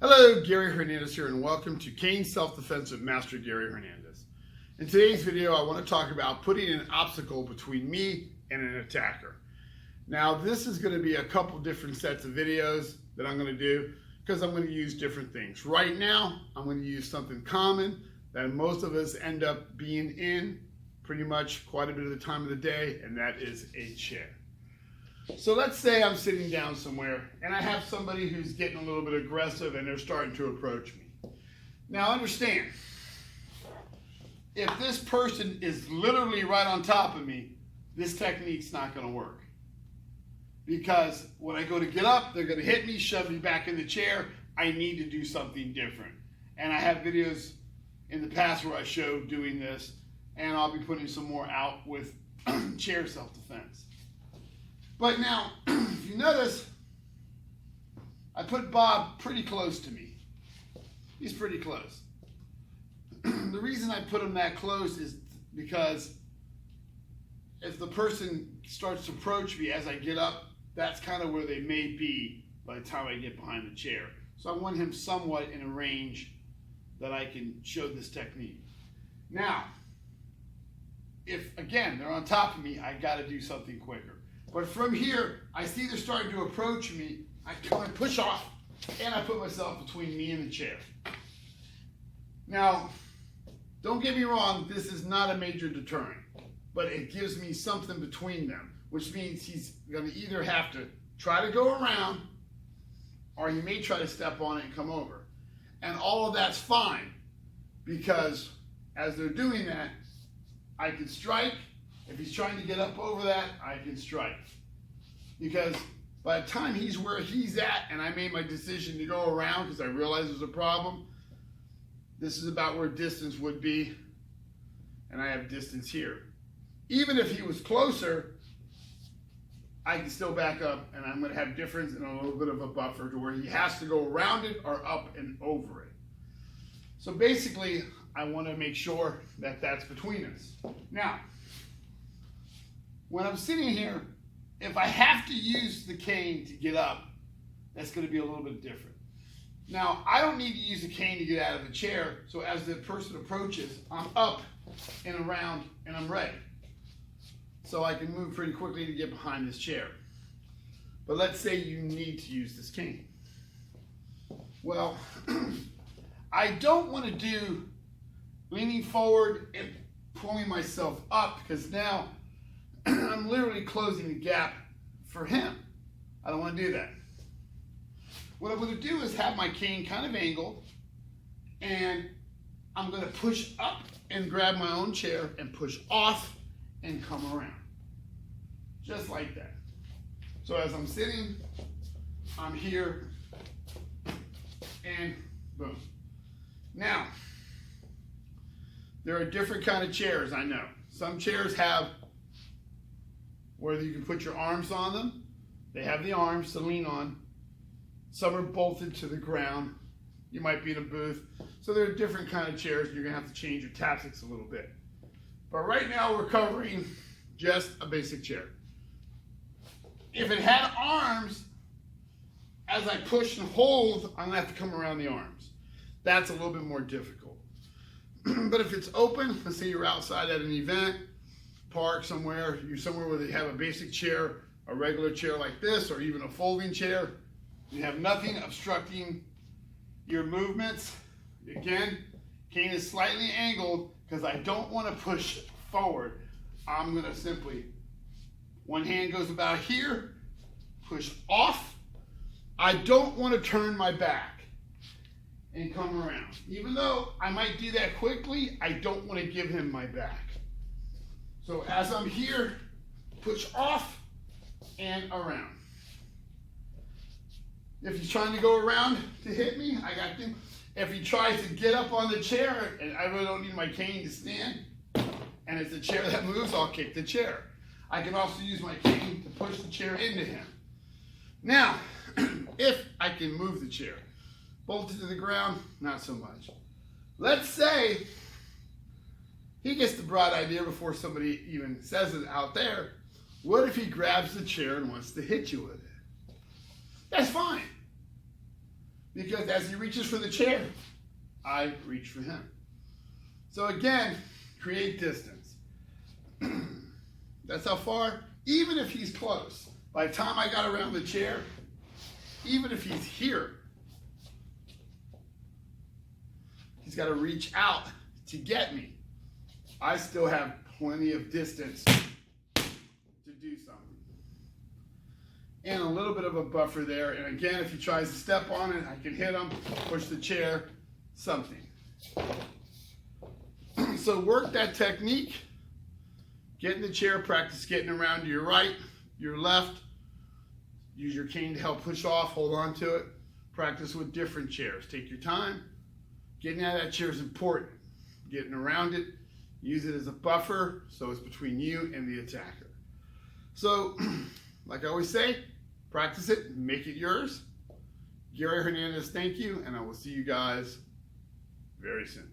Hello, Gary Hernandez here, and welcome to Cane Self-Defense with Master Gary Hernandez. In today's video, I want to talk about putting an obstacle between me and an attacker. Now, this is going to be a couple different sets of videos that I'm going to do because I'm going to use different things. Right now, I'm going to use something common that most of us end up being in pretty much quite a bit of the time of the day, and that is a chair. So let's say I'm sitting down somewhere and I have somebody who's getting a little bit aggressive and they're starting to approach me. Now understand, if this person is literally right on top of me, this technique's not going to work. Because when I go to get up, they're going to hit me, shove me back in the chair. I need to do something different. And I have videos in the past where I showed doing this, and I'll be putting some more out with chair self-defense. But now, if you notice, I put Bob pretty close to me. He's pretty close. The reason I put him that close is because if the person starts to approach me as I get up, that's kind of where they may be by the time I get behind the chair. So I want him somewhat in a range that I can show this technique. Now, if, again, they're on top of me, I got to do something quicker. But from here, I see they're starting to approach me. I kind of push off, and I put myself between me and the chair. Now, don't get me wrong, this is not a major deterrent, but it gives me something between them, which means he's going to either have to try to go around, or he may try to step on it and come over. And all of that's fine, because as they're doing that, I can strike. If he's trying to get up over that, I can strike. Because by the time he's where he's at, and I made my decision to go around because I realized there's a problem, this is about where distance would be, and I have distance here. Even if he was closer, I can still back up, and I'm going to have difference and a little bit of a buffer to where he has to go around it or up and over it. So basically, I want to make sure that that's between us. Now, when I'm sitting here, if I have to use the cane to get up, that's going to be a little bit different. Now, I don't need to use the cane to get out of the chair, so as the person approaches, I'm up and around and I'm ready. So I can move pretty quickly to get behind this chair. But let's say you need to use this cane. Well, I don't want to do leaning forward and pulling myself up, because now I'm literally closing the gap for him. I don't want to do that. What I'm going to do is have my cane kind of angled, and I'm going to push up and grab my own chair and push off and come around. Just like that. So as I'm sitting, I'm here, and boom. Now, there are different kind of chairs, I know. Some chairs have where you can put your arms on them. They have the arms to lean on. Some are bolted to the ground. You might be in a booth. So there are different kind of chairs. You're gonna have to change your tactics a little bit. But right now we're covering just a basic chair. If it had arms, as I push and hold, I'm gonna have to come around the arms. That's a little bit more difficult. But if it's open, let's say you're outside at an event, park somewhere, you're somewhere where they have a basic chair, a regular chair like this, or even a folding chair. You have nothing obstructing your movements. Again, cane is slightly angled because I don't want to push forward. I'm going to simply, one hand goes about here, push off. I don't want to turn my back and come around. Even though I might do that quickly, I don't want to give him my back. So as I'm here, push off and around. If he's trying to go around to hit me, I got him. If he tries to get up on the chair, and I really don't need my cane to stand, and it's the chair that moves, I'll kick the chair. I can also use my cane to push the chair into him. Now, if I can move the chair, bolted to the ground, not so much. Let's say he gets the broad idea before somebody even says it out there. What if he grabs the chair and wants to hit you with it? That's fine. because as he reaches for the chair, I reach for him. So again, create distance. That's how far, even if he's close. By the time I got around the chair, even if he's here, he's got to reach out to get me. I still have plenty of distance to do something. And a little bit of a buffer there. And again, if he tries to step on it, I can hit him, push the chair, something. So work that technique. Get in the chair, practice getting around to your right, your left. Use your cane to help push off, hold on to it. Practice with different chairs. Take your time. Getting out of that chair is important. Getting around it, use it as a buffer so it's between you and the attacker. So, like I always say, practice it, make it yours. Gary Hernandez, thank you, and I will see you guys very soon.